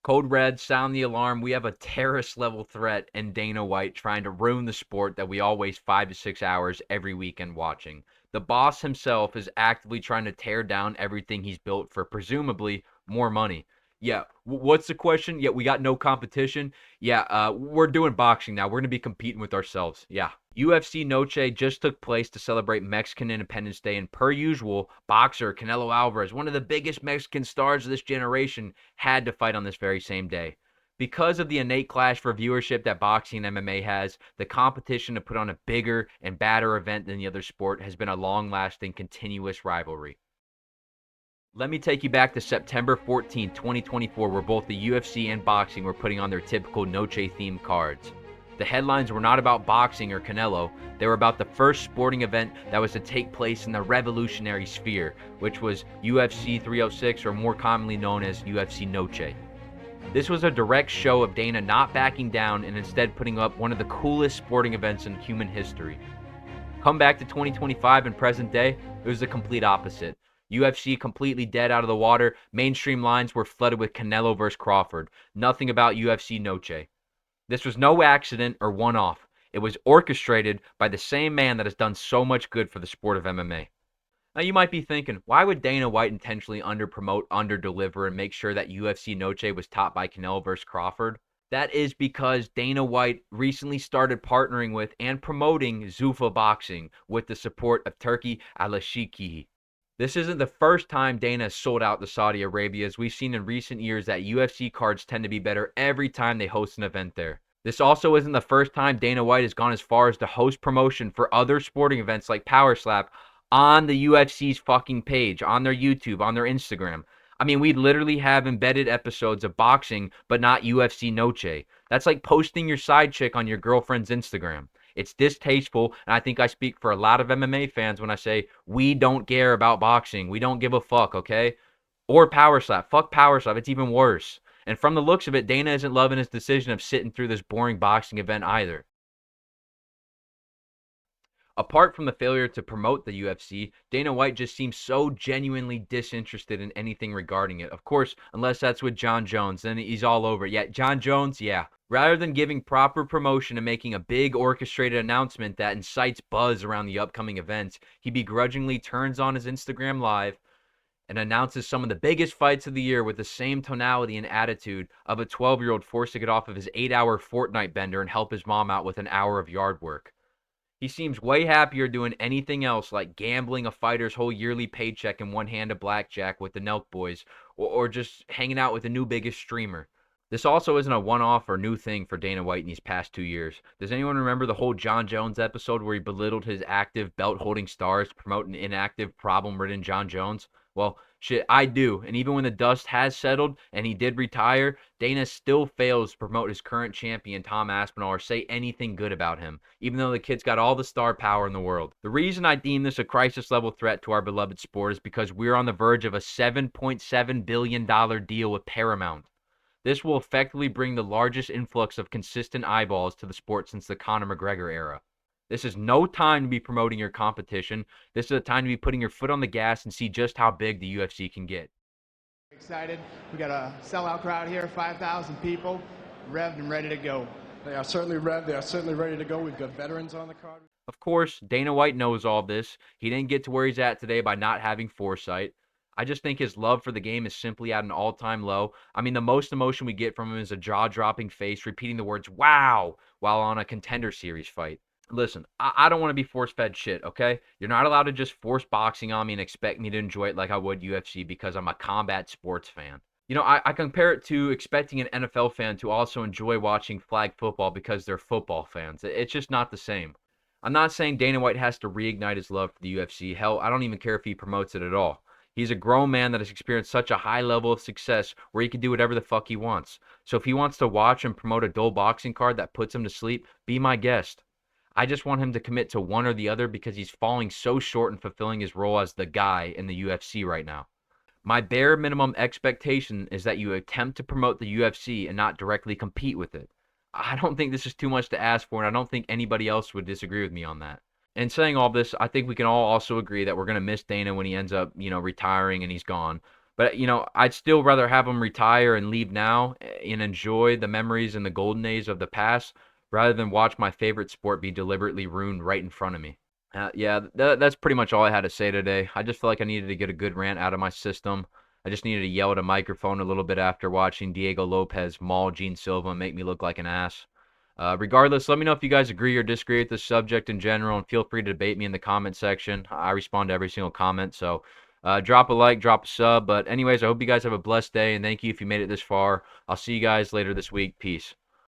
Code Red, sound the alarm. We have a terrorist level threat in Dana White trying to ruin the sport that we all waste 5 to 6 hours every weekend watching. The boss himself is actively trying to tear down everything he's built for presumably more money. Yeah, what's the question? Yeah, we got no competition. Yeah, we're doing boxing now. We're going to be competing with ourselves. Yeah. UFC Noche just took place to celebrate Mexican Independence Day, and per usual, boxer Canelo Alvarez, one of the biggest Mexican stars of this generation, had to fight on this very same day. Because of the innate clash for viewership that boxing and MMA has, the competition to put on a bigger and badder event than the other sport has been a long-lasting, continuous rivalry. Let me take you back to September 14, 2024, where both the UFC and boxing were putting on their typical Noche-themed cards. The headlines were not about boxing or Canelo, they were about the first sporting event that was to take place in the revolutionary sphere, which was UFC 306, or more commonly known as UFC Noche. This was a direct show of Dana not backing down and instead putting up one of the coolest sporting events in human history. Come back to 2025 and present day, it was the complete opposite. UFC completely dead out of the water, mainstream lines were flooded with Canelo versus Crawford. Nothing about UFC Noche. This was no accident or one-off. It was orchestrated by the same man that has done so much good for the sport of MMA. Now you might be thinking, why would Dana White intentionally underpromote, underdeliver, and make sure that UFC Noche was topped by Canelo versus Crawford? That is because Dana White recently started partnering with and promoting Zuffa Boxing with the support of Turki Al-Sheikhi. This isn't the first time Dana has sold out to Saudi Arabia, as we've seen in recent years that UFC cards tend to be better every time they host an event there. This also isn't the first time Dana White has gone as far as to host promotion for other sporting events like Power Slap on the UFC's fucking page, on their YouTube, on their Instagram. I mean, we literally have embedded episodes of boxing, but not UFC Noche. That's like posting your side chick on your girlfriend's Instagram. It's distasteful, and I think I speak for a lot of MMA fans when I say we don't care about boxing. We don't give a fuck, okay? Or Power Slap. Fuck Power Slap. It's even worse. And from the looks of it, Dana isn't loving his decision of sitting through this boring boxing event either. Apart from the failure to promote the UFC, Dana White just seems so genuinely disinterested in anything regarding it. Of course, unless that's with Jon Jones, then he's all over it. Yeah, Jon Jones, yeah. Rather than giving proper promotion and making a big orchestrated announcement that incites buzz around the upcoming events, he begrudgingly turns on his Instagram Live and announces some of the biggest fights of the year with the same tonality and attitude of a 12-year-old forced to get off of his 8-hour Fortnite bender and help his mom out with an hour of yard work. He seems way happier doing anything else, like gambling a fighter's whole yearly paycheck in one hand of blackjack with the Nelk Boys, or just hanging out with the new biggest streamer. This also isn't a one-off or new thing for Dana White in these past 2 years. Does anyone remember the whole Jon Jones episode where he belittled his active belt-holding stars to promote an inactive, problem-ridden Jon Jones? Well, shit, I do. And even when the dust has settled and he did retire, Dana still fails to promote his current champion, Tom Aspinall, or say anything good about him, even though the kid's got all the star power in the world. The reason I deem this a crisis-level threat to our beloved sport is because we're on the verge of a $7.7 billion deal with Paramount. This will effectively bring the largest influx of consistent eyeballs to the sport since the Conor McGregor era. This is no time to be promoting your competition. This is a time to be putting your foot on the gas and see just how big the UFC can get. Excited. We got a sellout crowd here, 5,000 people, revved and ready to go. They are certainly revved. They are certainly ready to go. We've got veterans on the card. Of course, Dana White knows all this. He didn't get to where he's at today by not having foresight. I just think his love for the game is simply at an all-time low. I mean, the most emotion we get from him is a jaw-dropping face repeating the words, wow, while on a Contender Series fight. Listen, I don't want to be force-fed shit, okay? You're not allowed to just force boxing on me and expect me to enjoy it like I would UFC because I'm a combat sports fan. You know, I compare it to expecting an NFL fan to also enjoy watching flag football because they're football fans. It's just not the same. I'm not saying Dana White has to reignite his love for the UFC. Hell, I don't even care if he promotes it at all. He's a grown man that has experienced such a high level of success where he can do whatever the fuck he wants. So if he wants to watch and promote a dull boxing card that puts him to sleep, be my guest. I just want him to commit to one or the other because he's falling so short in fulfilling his role as the guy in the UFC right now. My bare minimum expectation is that you attempt to promote the UFC and not directly compete with it. I don't think this is too much to ask for, and I don't think anybody else would disagree with me on that. And saying all this, I think we can all also agree that we're going to miss Dana when he ends up, retiring and he's gone. But, I'd still rather have him retire and leave now and enjoy the memories and the golden days of the past rather than watch my favorite sport be deliberately ruined right in front of me. Yeah, that's pretty much all I had to say today. I just feel like I needed to get a good rant out of my system. I just needed to yell at a microphone a little bit after watching Diego Lopez maul Gene Silva and make me look like an ass. Regardless, let me know if you guys agree or disagree with this subject in general, and feel free to debate me in the comment section. I respond to every single comment, so drop a like, drop a sub. But anyways, I hope you guys have a blessed day, and thank you if you made it this far. I'll see you guys later this week. Peace.